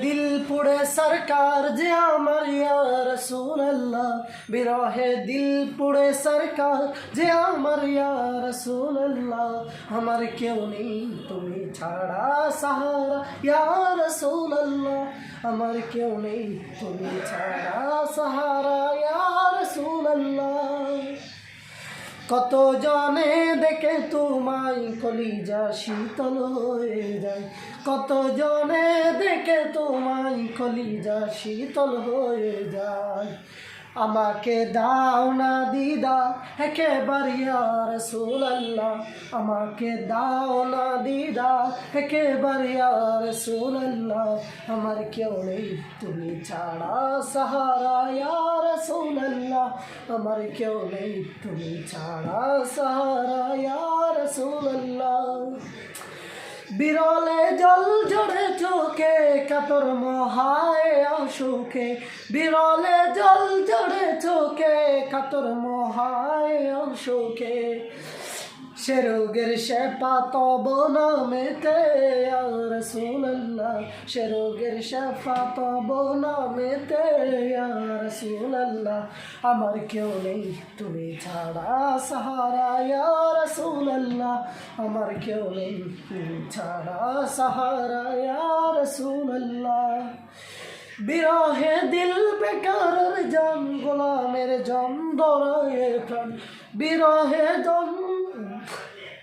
দিল পুড়ে সরকার যে আমার ইয়া রাসূলুল্লাহ, বিরহে দিল পুড়ে সরকার যে আমার ইয়া রাসূলুল্লাহ। আমার কেউ নেই তুমি ছাড়া সাহারা ইয়া রাসূলুল্লাহ, আমার কেউ নেই তুমি ছাড়া সাহারা ইয়া রাসূলুল্লাহ। কত জনে দেখে তোমায় কলিজা শীতল হয়ে যায়, কত জনে দেখে তোমায় কলিজা শীতল হয়ে যায়। আমাকে দাও না দিদা একেবারে ইয়া রাসূলুল্লাহ, আমাকে দাও না দিদা একেবারে ইয়া রাসূলুল্লাহ। আমার কেউ নেই তুমি ছাড়া সাহারা ইয়া রাসূলুল্লাহ, আমার কেউ নেই তুমি ছাড়া সাহারা ইয়া রাসূলুল্লাহ। বিরলে জল ঝরে চোখে কাতর মহায় অসুখে, বিরলে জল ঝরে চোখে কাতর মহায় অসুখে। সে রোগের শেফা তব নামেতে ইয়া রাসূলুল্লাহ, সে রোগের শেফা তব নামেতে ইয়া রাসূলুল্লাহ। আমার কেউ নেই তুমি ছাড়া সাহারা ইয়া রাসূলুল্লাহ, আমার কেউ নেই তুমি ছাড়া সাহারা ইয়া রাসূলুল্লাহ। বিরহে দিল বেকার জান গোলামের জম ধরায় প্রাণ, বিরহে জম